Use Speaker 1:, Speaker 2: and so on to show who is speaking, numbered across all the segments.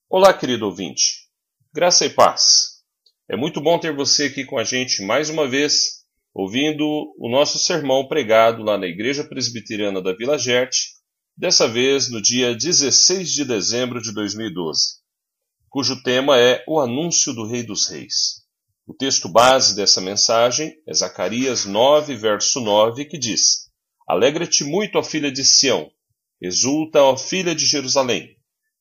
Speaker 1: Olá, querido ouvinte. Graça e paz. É muito bom ter você aqui com a gente mais uma vez, ouvindo o nosso sermão pregado lá na Igreja Presbiteriana da Vila Gerte, dessa vez no dia 16 de dezembro de 2012, cujo tema é o Anúncio do Rei dos Reis. O texto base dessa mensagem é Zacarias 9, verso 9, que diz: Alegra-te muito, ó filha de Sião, exulta, ó filha de Jerusalém.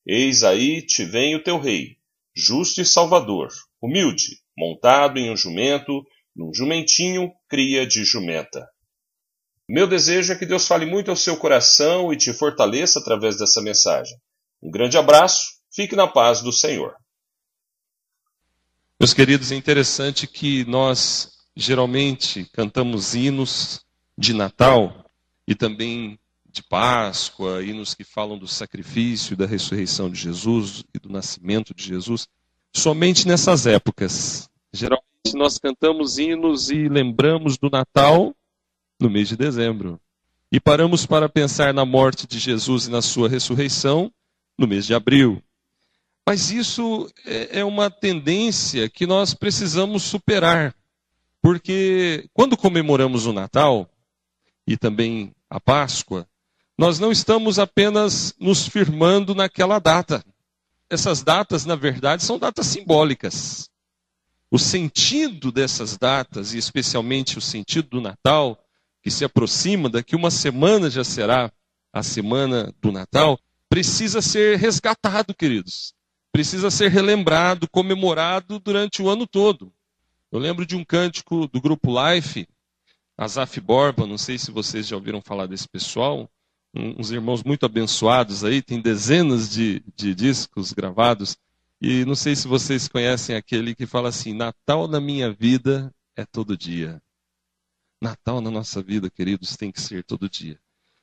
Speaker 1: Eis aí te vem o teu rei, justo e salvador, humilde, montado em um jumento, num jumentinho, cria de jumenta. Meu desejo é que Deus fale muito ao seu coração e te fortaleça através dessa mensagem. Um grande abraço, fique na paz do Senhor.
Speaker 2: Meus queridos, é interessante que nós geralmente cantamos hinos de Natal e também de Páscoa, hinos que falam do sacrifício e da ressurreição de Jesus e do nascimento de Jesus, somente nessas épocas. Geralmente nós cantamos hinos e lembramos do Natal no mês de dezembro. E paramos para pensar na morte de Jesus e na sua ressurreição no mês de abril. Mas isso é uma tendência que nós precisamos superar. Porque quando comemoramos o Natal e também a Páscoa, nós não estamos apenas nos firmando naquela data. Essas datas, na verdade, são datas simbólicas. O sentido dessas datas, e especialmente o sentido do Natal, que se aproxima, daqui uma semana já será a semana do Natal, precisa ser resgatado, queridos. Precisa ser relembrado, comemorado durante o ano todo. Eu lembro de um cântico do grupo Life, Asaf Borba, não sei se vocês já ouviram falar desse pessoal, uns irmãos muito abençoados aí, tem dezenas de discos gravados, e não sei se vocês conhecem aquele que fala assim: Natal na minha vida é todo dia. Natal na nossa vida, queridos, tem que ser todo dia.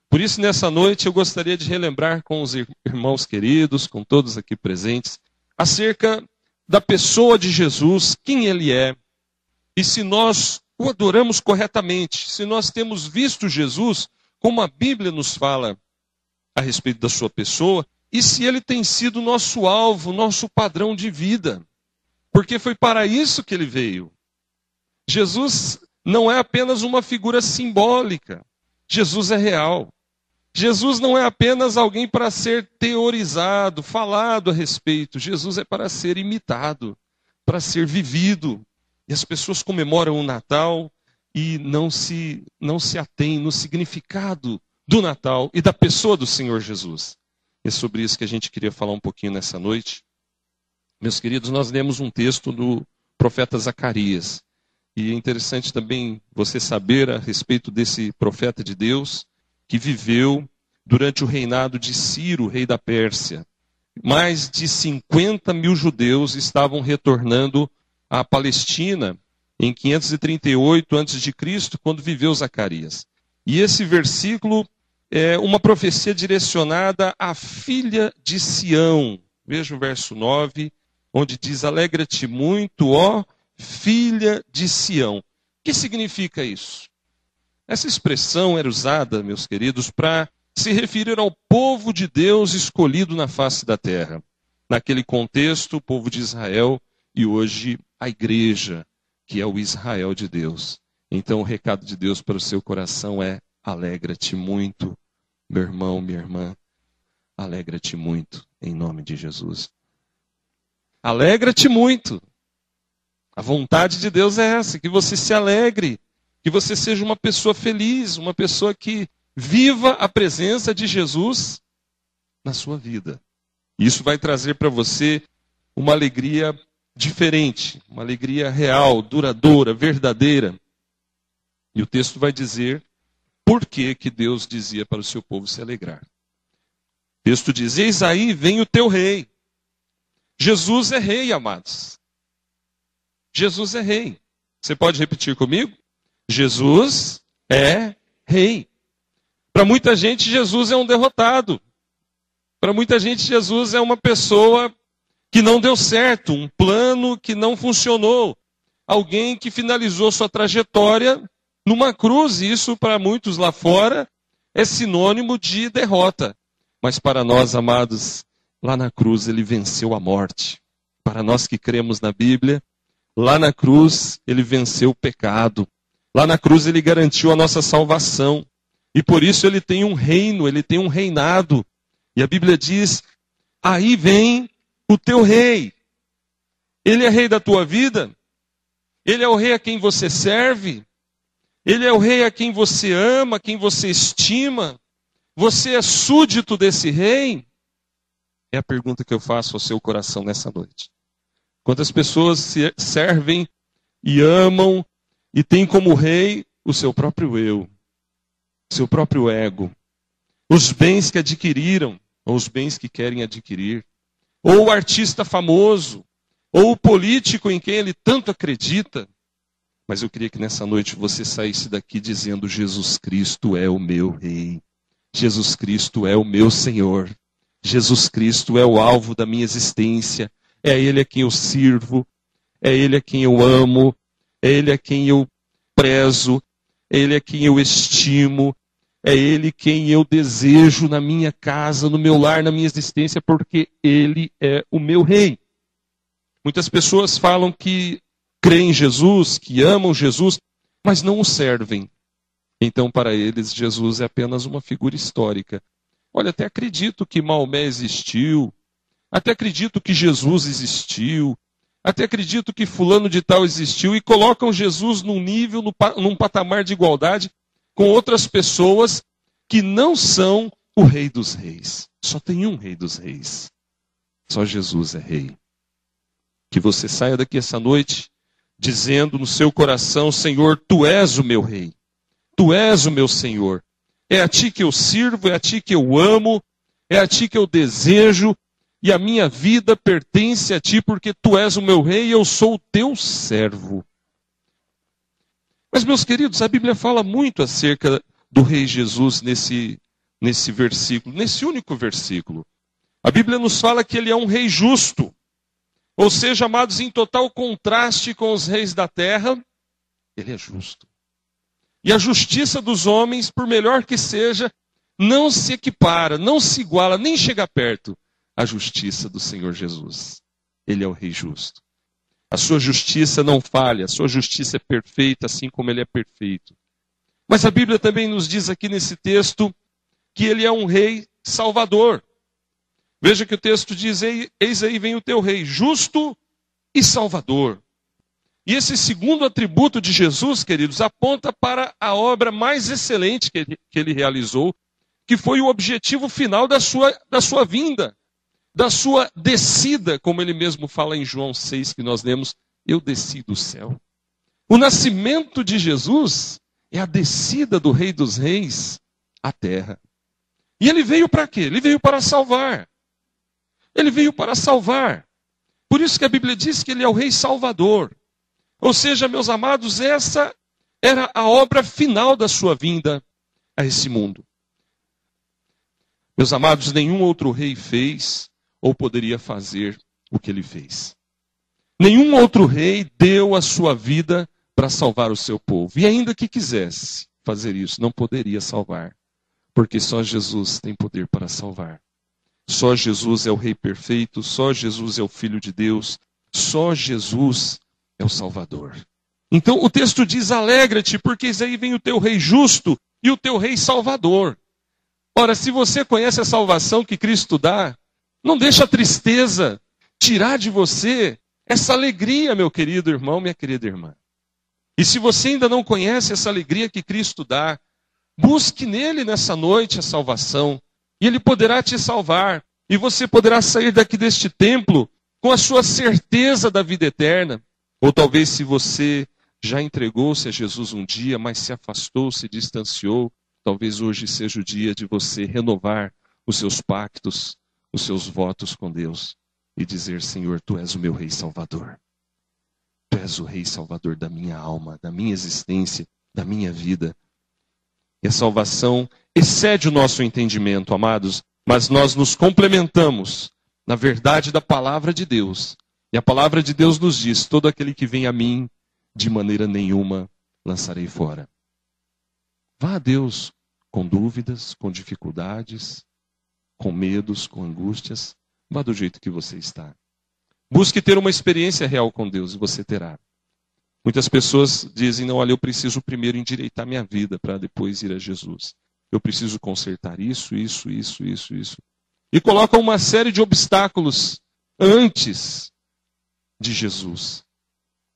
Speaker 2: Por isso, nessa noite, eu gostaria de relembrar com os irmãos queridos, com todos aqui presentes, acerca da pessoa de Jesus, quem ele é, e se nós o adoramos corretamente, se nós temos visto Jesus como a Bíblia nos fala a respeito da sua pessoa, e se ele tem sido nosso alvo, nosso padrão de vida. Porque foi para isso que ele veio. Jesus não é apenas uma figura simbólica. Jesus é real. Jesus não é apenas alguém para ser teorizado, falado a respeito. Jesus é para ser imitado, para ser vivido. E as pessoas comemoram o Natal e não se atém no significado do Natal e da pessoa do Senhor Jesus. É sobre isso que a gente queria falar um pouquinho nessa noite. Meus queridos, nós lemos um texto do profeta Zacarias. E é interessante também você saber a respeito desse profeta de Deus que viveu durante o reinado de Ciro, rei da Pérsia. Mais de 50 mil judeus estavam retornando à Palestina em 538 a.C., quando viveu Zacarias. E esse versículo é uma profecia direcionada à filha de Sião. Veja o verso 9, onde diz: Alegra-te muito, ó filha de Sião. O que significa isso? Essa expressão era usada, meus queridos, para se referir ao povo de Deus escolhido na face da terra. Naquele contexto, o povo de Israel e hoje a igreja, que é o Israel de Deus. Então o recado de Deus para o seu coração é: alegra-te muito, meu irmão, minha irmã. Alegra-te muito, em nome de Jesus. Alegra-te muito. A vontade de Deus é essa, que você se alegre, que você seja uma pessoa feliz, uma pessoa que viva a presença de Jesus na sua vida. Isso vai trazer para você uma alegria diferente, uma alegria real, duradoura, verdadeira. E o texto vai dizer por que Deus dizia para o seu povo se alegrar. O texto diz: Eis aí vem o teu rei. Jesus é rei, amados. Jesus é rei. Você pode repetir comigo? Jesus é rei. Para muita gente, Jesus é um derrotado. Para muita gente, Jesus é uma pessoa que não deu certo, um plano que não funcionou. Alguém que finalizou sua trajetória numa cruz. E isso, para muitos lá fora, é sinônimo de derrota. Mas para nós, amados, lá na cruz ele venceu a morte. Para nós que cremos na Bíblia, lá na cruz ele venceu o pecado. Lá na cruz ele garantiu a nossa salvação. E por isso ele tem um reino, ele tem um reinado. E a Bíblia diz, aí vem o teu rei. Ele é rei da tua vida? Ele é o rei a quem você serve? Ele é o rei a quem você ama, a quem você estima? Você é súdito desse rei? É a pergunta que eu faço ao seu coração nessa noite. Quantas pessoas se servem e amam e têm como rei o seu próprio eu, seu próprio ego, os bens que adquiriram, ou os bens que querem adquirir, ou o artista famoso, ou o político em quem ele tanto acredita. Mas eu queria que nessa noite você saísse daqui dizendo, Jesus Cristo é o meu rei. Jesus Cristo é o meu Senhor. Jesus Cristo é o alvo da minha existência. É Ele a quem eu sirvo. É Ele a quem eu amo. É Ele a quem eu prezo. É Ele a quem eu estimo. É Ele quem eu desejo na minha casa, no meu lar, na minha existência, porque Ele é o meu rei. Muitas pessoas falam que creem em Jesus, que amam Jesus, mas não o servem. Então, para eles, Jesus é apenas uma figura histórica. Olha, até acredito que Maomé existiu, até acredito que Jesus existiu, até acredito que fulano de tal existiu, e colocam Jesus num nível, num patamar de igualdade com outras pessoas que não são o rei dos reis. Só tem um rei dos reis. Só Jesus é rei. Que você saia daqui essa noite dizendo no seu coração, Senhor, Tu és o meu rei. Tu és o meu Senhor. É a Ti que eu sirvo, é a Ti que eu amo, é a Ti que eu desejo, e a minha vida pertence a Ti, porque Tu és o meu rei e eu sou o Teu servo. Mas, meus queridos, a Bíblia fala muito acerca do rei Jesus nesse versículo, nesse único versículo. A Bíblia nos fala que Ele é um rei justo. Ou seja, amados, em total contraste com os reis da terra, Ele é justo. E a justiça dos homens, por melhor que seja, não se equipara, não se iguala, nem chega perto à justiça do Senhor Jesus. Ele é o rei justo. A sua justiça não falha, a sua justiça é perfeita, assim como Ele é perfeito. Mas a Bíblia também nos diz aqui nesse texto que Ele é um rei salvador. Veja que o texto diz, eis aí vem o teu rei, justo e salvador. E esse segundo atributo de Jesus, queridos, aponta para a obra mais excelente que ele realizou, que foi o objetivo final da sua vinda, da sua descida, como ele mesmo fala em João 6, que nós lemos, eu desci do céu. O nascimento de Jesus é a descida do Rei dos Reis à terra. E ele veio para quê? Ele veio para salvar. Ele veio para salvar. Por isso que a Bíblia diz que ele é o Rei Salvador. Ou seja, meus amados, essa era a obra final da sua vinda a esse mundo. Meus amados, nenhum outro rei fez ou poderia fazer o que ele fez. Nenhum outro rei deu a sua vida para salvar o seu povo. E ainda que quisesse fazer isso, não poderia salvar. Porque só Jesus tem poder para salvar. Só Jesus é o Rei perfeito, só Jesus é o Filho de Deus, só Jesus é o Salvador. Então o texto diz, alegra-te, porque aí vem o teu Rei justo e o teu Rei Salvador. Ora, se você conhece a salvação que Cristo dá, não deixa a tristeza tirar de você essa alegria, meu querido irmão, minha querida irmã. E se você ainda não conhece essa alegria que Cristo dá, busque nele nessa noite a salvação. E Ele poderá te salvar. E você poderá sair daqui deste templo com a sua certeza da vida eterna. Ou talvez se você já entregou-se a Jesus um dia, mas se afastou, se distanciou, talvez hoje seja o dia de você renovar os seus pactos, os seus votos com Deus. E dizer, Senhor, Tu és o meu Rei Salvador. Tu és o Rei Salvador da minha alma, da minha existência, da minha vida. E a salvação excede o nosso entendimento, amados, mas nós nos complementamos na verdade da palavra de Deus. E a palavra de Deus nos diz, todo aquele que vem a mim, de maneira nenhuma lançarei fora. Vá a Deus com dúvidas, com dificuldades, com medos, com angústias, Vá do jeito que você está. Busque ter uma experiência real com Deus e você terá. Muitas pessoas dizem, não, olha, eu preciso primeiro endireitar minha vida para depois ir a Jesus. Eu preciso consertar isso. E colocam uma série de obstáculos antes de Jesus.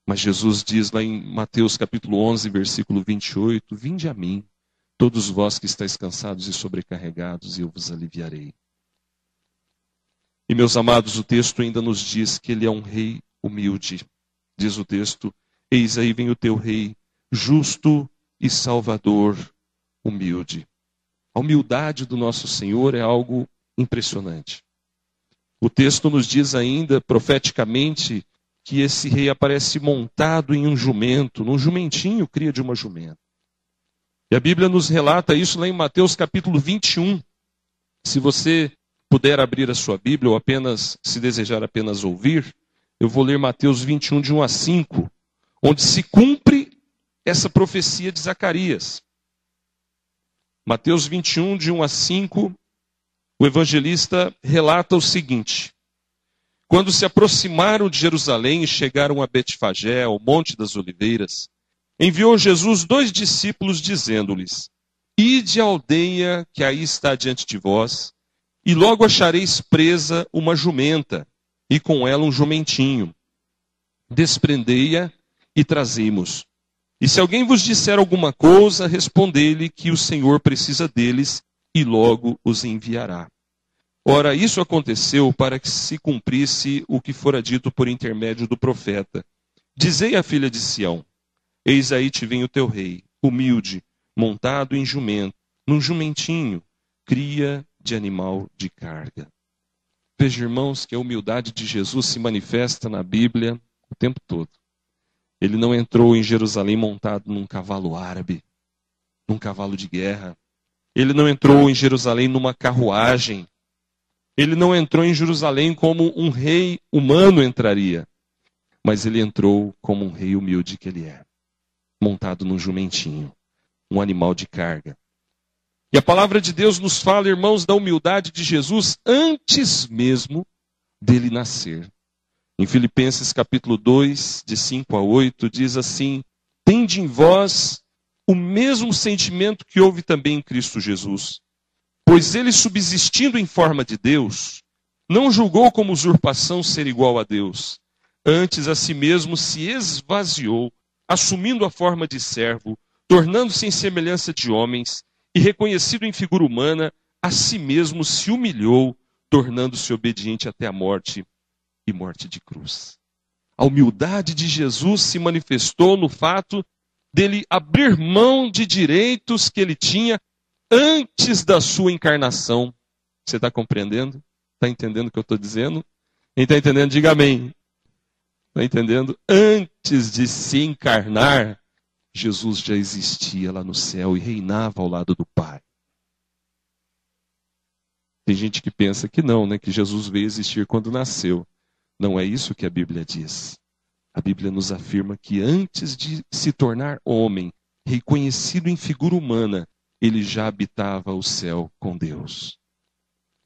Speaker 2: Mas Jesus diz lá em Mateus capítulo 11, versículo 28, vinde a mim, todos vós que estáis cansados e sobrecarregados, e eu vos aliviarei. E meus amados, o texto ainda nos diz que ele é um rei humilde. Diz o texto, eis aí vem o teu rei, justo e salvador, humilde. A humildade do nosso Senhor é algo impressionante. O texto nos diz ainda, profeticamente, que esse rei aparece montado em um jumento, num jumentinho, cria de uma jumenta. E a Bíblia nos relata isso lá em Mateus capítulo 21. Se você puder abrir a sua Bíblia, ou apenas, se desejar apenas ouvir, eu vou ler Mateus 21, de 1 a 5, onde se cumpre essa profecia de Zacarias. Mateus 21, de 1 a 5, o evangelista relata o seguinte: quando se aproximaram de Jerusalém e chegaram a Betfagé, ao Monte das Oliveiras, enviou Jesus 2 discípulos, dizendo-lhes, ide à aldeia que aí está diante de vós, e logo achareis presa uma jumenta, e com ela um jumentinho. Desprendei-a e trazei-mos. E se alguém vos disser alguma coisa, respondei-lhe que o Senhor precisa deles, e logo os enviará. Ora, isso aconteceu para que se cumprisse o que fora dito por intermédio do profeta. Dizei à filha de Sião, eis aí te vem o teu rei, humilde, montado em jumento, num jumentinho, cria de animal de carga. Veja, irmãos, que a humildade de Jesus se manifesta na Bíblia o tempo todo. Ele não entrou em Jerusalém montado num cavalo árabe, num cavalo de guerra. Ele não entrou em Jerusalém numa carruagem. Ele não entrou em Jerusalém como um rei humano entraria. Mas ele entrou como um rei humilde que ele é, montado num jumentinho, um animal de carga. E a palavra de Deus nos fala, irmãos, da humildade de Jesus antes mesmo dele nascer. Em Filipenses capítulo 2, de 5 a 8, diz assim, tende em vós o mesmo sentimento que houve também em Cristo Jesus. Pois ele, subsistindo em forma de Deus, não julgou como usurpação ser igual a Deus. Antes a si mesmo se esvaziou, assumindo a forma de servo, tornando-se em semelhança de homens, e reconhecido em figura humana, a si mesmo se humilhou, tornando-se obediente até a morte e morte de cruz. A humildade de Jesus se manifestou no fato dele abrir mão de direitos que ele tinha antes da sua encarnação. Você está compreendendo? Está entendendo o que eu estou dizendo? Quem está entendendo, diga amém. Está entendendo? Antes de se encarnar, Jesus já existia lá no céu e reinava ao lado do Pai. Tem gente que pensa que não, né? Que Jesus veio existir quando nasceu. Não é isso que a Bíblia diz. A Bíblia nos afirma que antes de se tornar homem, reconhecido em figura humana, ele já habitava o céu com Deus.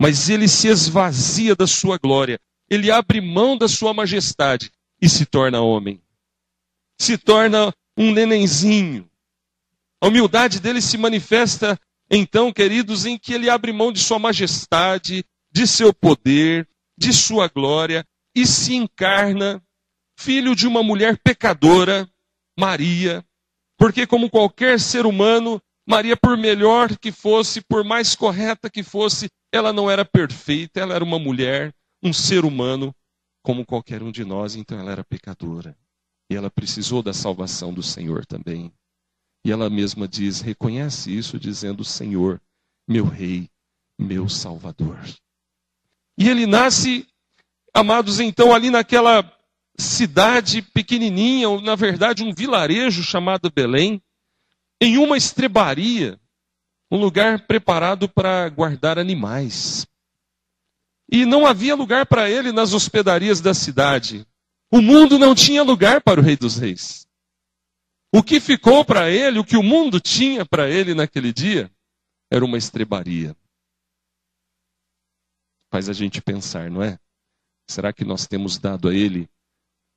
Speaker 2: Mas ele se esvazia da sua glória, ele abre mão da sua majestade e se torna homem. Se torna um nenenzinho. A humildade dele se manifesta, então, queridos, em que ele abre mão de sua majestade, de seu poder, de sua glória, e se encarna, filho de uma mulher pecadora, Maria, porque como qualquer ser humano, Maria, por melhor que fosse, por mais correta que fosse, ela não era perfeita, ela era uma mulher, um ser humano, como qualquer um de nós, então ela era pecadora. E ela precisou da salvação do Senhor também. E ela mesma diz, reconhece isso, dizendo, Senhor, meu Rei, meu Salvador. E ele nasce, amados, então, ali naquela cidade pequenininha, ou na verdade um vilarejo chamado Belém, em uma estrebaria, um lugar preparado para guardar animais. E não havia lugar para ele nas hospedarias da cidade. O mundo não tinha lugar para o Rei dos Reis. O que ficou para ele, o que o mundo tinha para ele naquele dia, era uma estrebaria. faz a gente pensar, não é? Será que nós temos dado a ele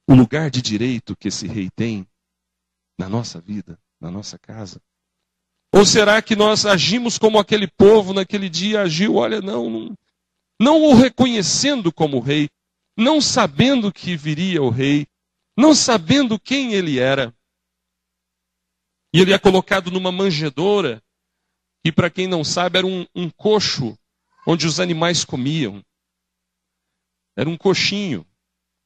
Speaker 2: o lugar de direito que esse rei tem na nossa vida, na nossa casa? Ou será que nós agimos como aquele povo naquele dia agiu? Olha, não o reconhecendo como rei, não sabendo que viria o rei, não sabendo quem ele era. E ele é colocado numa manjedoura, que para quem não sabe era um coxo onde os animais comiam. Era um coxinho.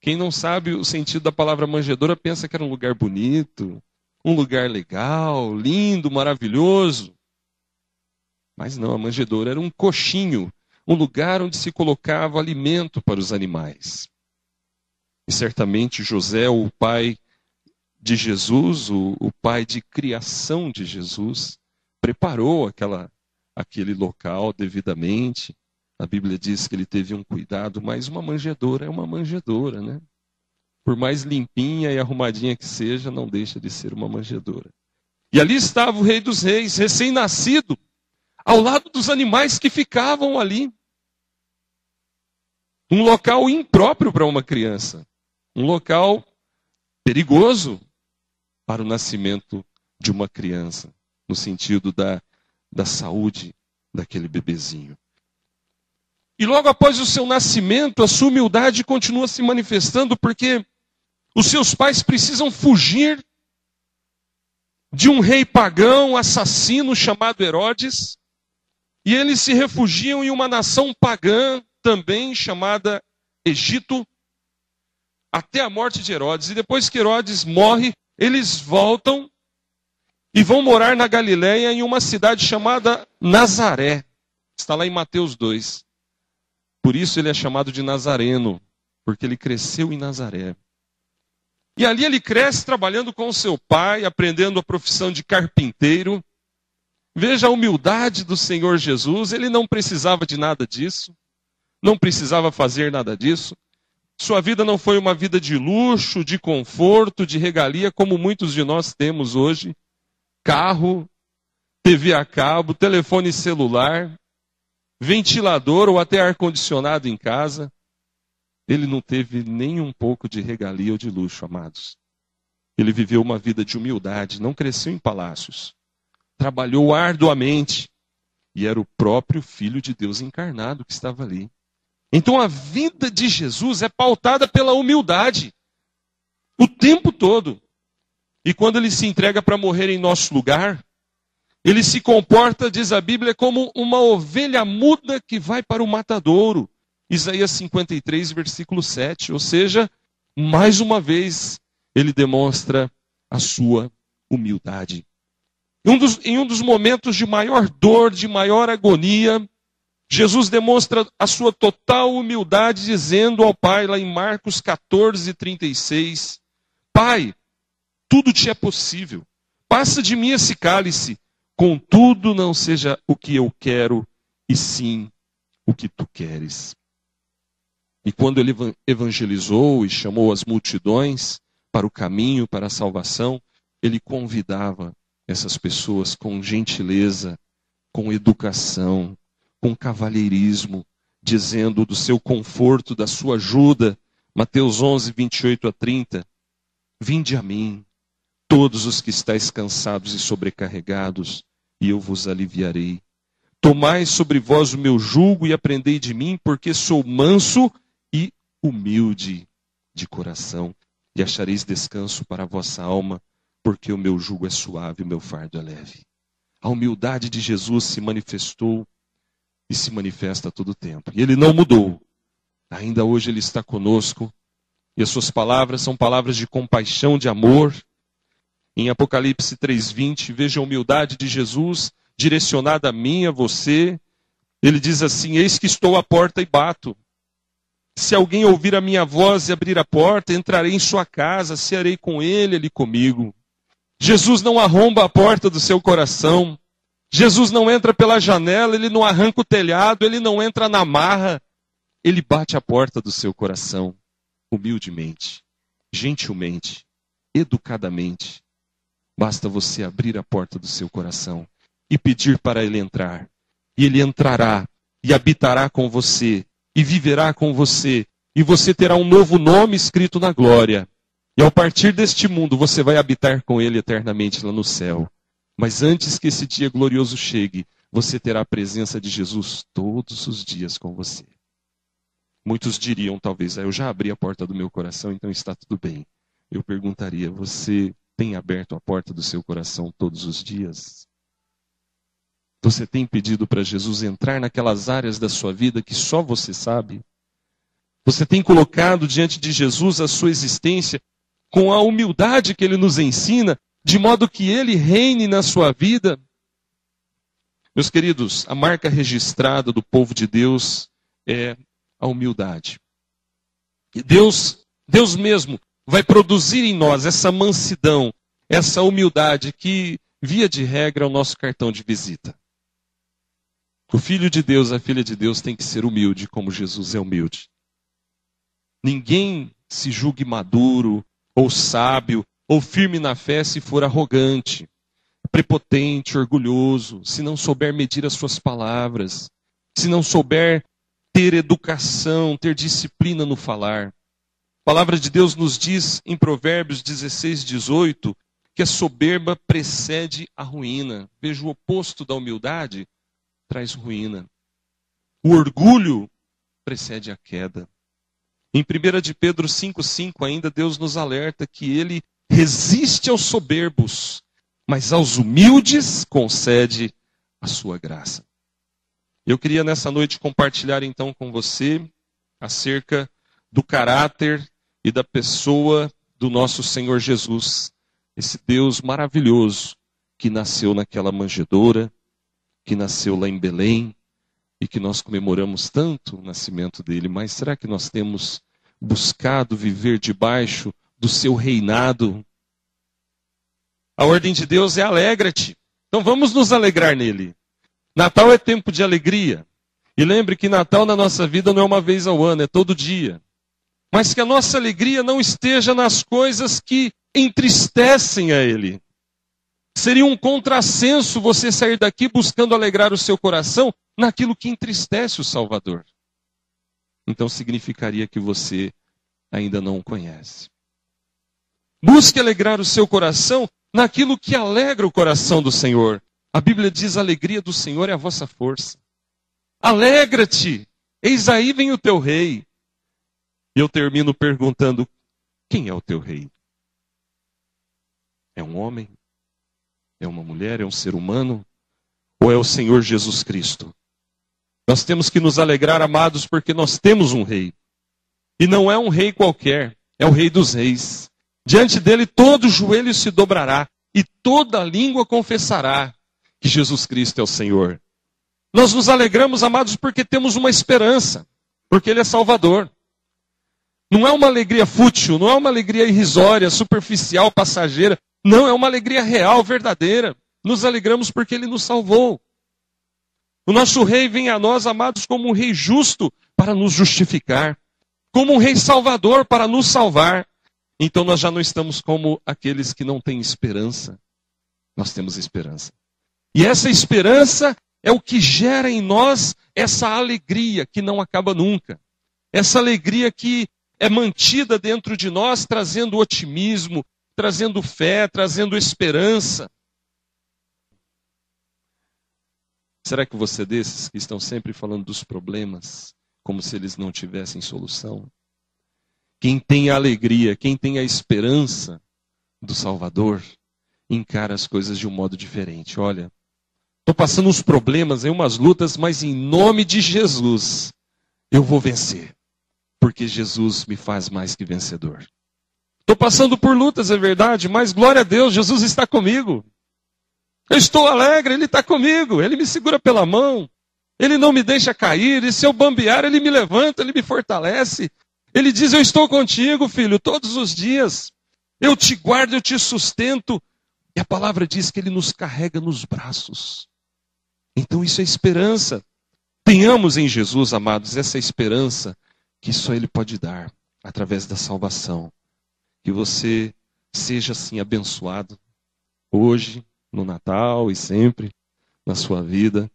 Speaker 2: Quem não sabe o sentido da palavra manjedoura pensa que era um lugar bonito, um lugar legal, lindo, maravilhoso. Mas não, a manjedoura era um coxinho, um lugar onde se colocava alimento para os animais. E certamente José, o pai de Jesus, o pai de criação de Jesus, preparou aquele local devidamente. A Bíblia diz que ele teve um cuidado, mas uma manjedoura é uma manjedoura, né? Por mais limpinha e arrumadinha que seja, não deixa de ser uma manjedoura. E ali estava o Rei dos Reis, recém-nascido, ao lado dos animais que ficavam ali. Um local impróprio para uma criança. Um local perigoso para o nascimento de uma criança, no sentido da saúde daquele bebezinho. E logo após o seu nascimento, a sua humildade continua se manifestando, porque os seus pais precisam fugir de um rei pagão, assassino, chamado Herodes, e eles se refugiam em uma nação pagã também, chamada Egito, até a morte de Herodes. E depois que Herodes morre, eles voltam e vão morar na Galileia, em uma cidade chamada Nazaré. Está lá em Mateus 2. Por isso ele é chamado de Nazareno, porque ele cresceu em Nazaré. E ali ele cresce trabalhando com o seu pai, aprendendo a profissão de carpinteiro. Veja a humildade do Senhor Jesus, ele não precisava de nada disso, não precisava fazer nada disso. Sua vida não foi uma vida de luxo, de conforto, de regalia, como muitos de nós temos hoje. Carro, TV a cabo, telefone celular, ventilador ou até ar-condicionado em casa. Ele não teve nem um pouco de regalia ou de luxo, amados. Ele viveu uma vida de humildade, não cresceu em palácios. Trabalhou arduamente e era o próprio Filho de Deus encarnado que estava ali. Então a vida de Jesus é pautada pela humildade o tempo todo. E quando ele se entrega para morrer em nosso lugar, ele se comporta, diz a Bíblia, como uma ovelha muda que vai para o matadouro. Isaías 53, versículo 7. Ou seja, mais uma vez, ele demonstra a sua humildade. Em um dos momentos de maior dor, de maior agonia, Jesus demonstra a sua total humildade, dizendo ao Pai, lá em Marcos 14, 36, Pai, tudo te é possível. Passa de mim esse cálice. Contudo, não seja o que eu quero, e sim o que tu queres. E quando ele evangelizou e chamou as multidões para o caminho, para a salvação, ele convidava essas pessoas com gentileza, com educação, com cavalheirismo, dizendo do seu conforto, da sua ajuda. Mateus 11, 28 a 30. Vinde a mim, todos os que estáis cansados e sobrecarregados, e eu vos aliviarei. Tomai sobre vós o meu jugo e aprendei de mim, porque sou manso e humilde de coração, e achareis descanso para a vossa alma, porque o meu jugo é suave e o meu fardo é leve. A humildade de Jesus se manifestou e se manifesta a todo tempo. E ele não mudou. Ainda hoje ele está conosco, e as suas palavras são palavras de compaixão, de amor. Em Apocalipse 3:20, veja a humildade de Jesus direcionada a mim, a você. Ele diz assim, eis que estou à porta e bato. Se alguém ouvir a minha voz e abrir a porta, entrarei em sua casa, cearei com ele, ele comigo. Jesus não arromba a porta do seu coração. Jesus não entra pela janela, ele não arranca o telhado, ele não entra na marra. Ele bate a porta do seu coração, humildemente, gentilmente, educadamente. Basta você abrir a porta do seu coração e pedir para ele entrar. E ele entrará e habitará com você e viverá com você. E você terá um novo nome escrito na glória. E ao partir deste mundo, você vai habitar com Ele eternamente lá no céu. Mas antes que esse dia glorioso chegue, você terá a presença de Jesus todos os dias com você. Muitos diriam, talvez, eu já abri a porta do meu coração, então está tudo bem. Eu perguntaria, você tem aberto a porta do seu coração todos os dias? Você tem pedido para Jesus entrar naquelas áreas da sua vida que só você sabe? Você tem colocado diante de Jesus a sua existência com a humildade que Ele nos ensina, de modo que Ele reine na sua vida? Meus queridos, a marca registrada do povo de Deus é a humildade. E Deus mesmo vai produzir em nós essa mansidão, essa humildade que, via de regra, é o nosso cartão de visita. O filho de Deus, a filha de Deus tem que ser humilde, como Jesus é humilde. Ninguém se julgue maduro, ou sábio, ou firme na fé se for arrogante, prepotente, orgulhoso, se não souber medir as suas palavras, se não souber ter educação, ter disciplina no falar. A palavra de Deus nos diz em Provérbios 16, 18, que a soberba precede a ruína. Veja, o oposto da humildade traz ruína. O orgulho precede a queda. Em 1 de Pedro 5,5 ainda Deus nos alerta que Ele resiste aos soberbos, mas aos humildes concede a sua graça. Eu queria nessa noite compartilhar então com você acerca do caráter e da pessoa do nosso Senhor Jesus, esse Deus maravilhoso que nasceu naquela manjedoura, que nasceu lá em Belém e que nós comemoramos tanto o nascimento dele. Mas será que nós temos buscado viver debaixo do seu reinado? A ordem de Deus é alegra-te. Então vamos nos alegrar nele. Natal é tempo de alegria. E lembre que Natal na nossa vida não é uma vez ao ano, é todo dia. Mas que a nossa alegria não esteja nas coisas que entristecem a ele. Seria um contrassenso você sair daqui buscando alegrar o seu coração naquilo que entristece o Salvador. Então significaria que você ainda não o conhece. Busque alegrar o seu coração naquilo que alegra o coração do Senhor. A Bíblia diz: a alegria do Senhor é a vossa força. Alegra-te, eis aí vem o teu rei. E eu termino perguntando: quem é o teu rei? É um homem? É uma mulher? É um ser humano? Ou é o Senhor Jesus Cristo? Nós temos que nos alegrar, amados, porque nós temos um rei. E não é um rei qualquer, é o Rei dos Reis. Diante dele todo joelho se dobrará e toda língua confessará que Jesus Cristo é o Senhor. Nós nos alegramos, amados, porque temos uma esperança, porque Ele é Salvador. Não é uma alegria fútil, não é uma alegria irrisória, superficial, passageira. Não, é uma alegria real, verdadeira. Nos alegramos porque Ele nos salvou. O nosso rei vem a nós, amados, como um rei justo para nos justificar. Como um rei salvador para nos salvar. Então nós já não estamos como aqueles que não têm esperança. Nós temos esperança. E essa esperança é o que gera em nós essa alegria que não acaba nunca. Essa alegria que é mantida dentro de nós, trazendo otimismo, trazendo fé, trazendo esperança. Será que você é desses que estão sempre falando dos problemas, como se eles não tivessem solução? Quem tem a alegria, quem tem a esperança do Salvador, encara as coisas de um modo diferente. Olha, estou passando uns problemas, umas lutas, mas em nome de Jesus, eu vou vencer. Porque Jesus me faz mais que vencedor. Estou passando por lutas, é verdade, mas glória a Deus, Jesus está comigo. Eu estou alegre, Ele está comigo, Ele me segura pela mão, Ele não me deixa cair, e se eu bambear, Ele me levanta, Ele me fortalece. Ele diz: eu estou contigo, filho, todos os dias. Eu te guardo, eu te sustento. E a palavra diz que Ele nos carrega nos braços. Então isso é esperança. Tenhamos em Jesus, amados, essa esperança que só Ele pode dar, através da salvação. Que você seja assim abençoado, hoje, no Natal e sempre, na sua vida.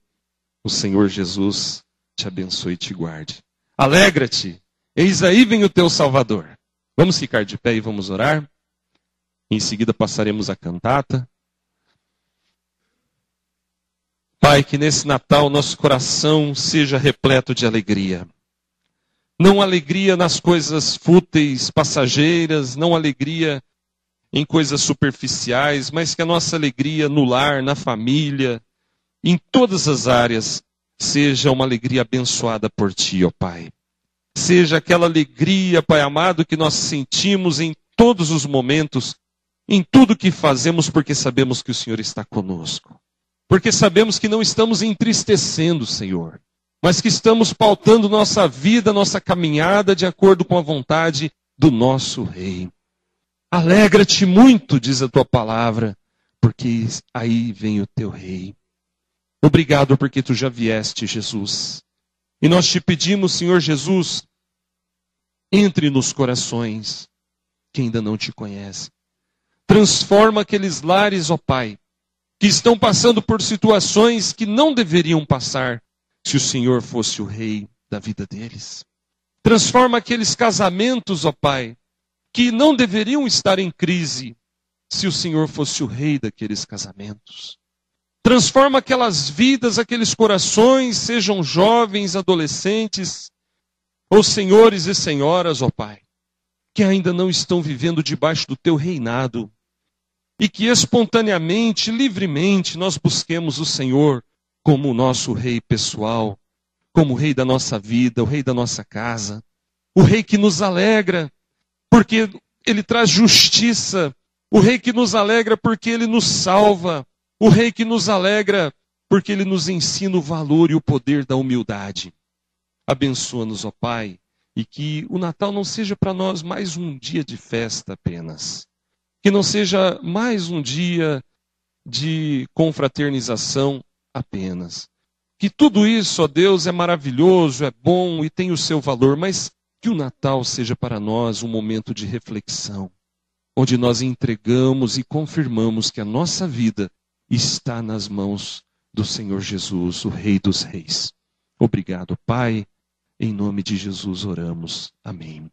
Speaker 2: O Senhor Jesus te abençoe e te guarde. Alegra-te, eis aí vem o teu Salvador. Vamos ficar de pé e vamos orar? Em seguida passaremos a cantata. Pai, que nesse Natal nosso coração seja repleto de alegria. Não alegria nas coisas fúteis, passageiras, não alegria em coisas superficiais, mas que a nossa alegria no lar, na família, em todas as áreas, seja uma alegria abençoada por Ti, ó Pai. Seja aquela alegria, Pai amado, que nós sentimos em todos os momentos, em tudo que fazemos, porque sabemos que o Senhor está conosco. Porque sabemos que não estamos entristecendo, Senhor, mas que estamos pautando nossa vida, nossa caminhada de acordo com a vontade do nosso Rei. Alegra-te muito, diz a Tua palavra, porque aí vem o Teu Rei. Obrigado porque Tu já vieste, Jesus. E nós te pedimos, Senhor Jesus, entre nos corações que ainda não te conhecem. Transforma aqueles lares, ó Pai, que estão passando por situações que não deveriam passar se o Senhor fosse o Rei da vida deles. Transforma aqueles casamentos, ó Pai, que não deveriam estar em crise se o Senhor fosse o Rei daqueles casamentos. Transforma aquelas vidas, aqueles corações, sejam jovens, adolescentes, ou senhores e senhoras, ó Pai, que ainda não estão vivendo debaixo do Teu reinado, e que espontaneamente, livremente, nós busquemos o Senhor como o nosso Rei pessoal, como o Rei da nossa vida, o Rei da nossa casa, o Rei que nos alegra, porque Ele traz justiça, o Rei que nos alegra porque Ele nos salva, o Rei que nos alegra porque Ele nos ensina o valor e o poder da humildade. Abençoa-nos, ó Pai, e que o Natal não seja para nós mais um dia de festa apenas. Que não seja mais um dia de confraternização apenas. Que tudo isso, ó Deus, é maravilhoso, é bom e tem o seu valor, mas que o Natal seja para nós um momento de reflexão, onde nós entregamos e confirmamos que a nossa vida está nas mãos do Senhor Jesus, o Rei dos Reis. Obrigado, Pai. Em nome de Jesus oramos. Amém.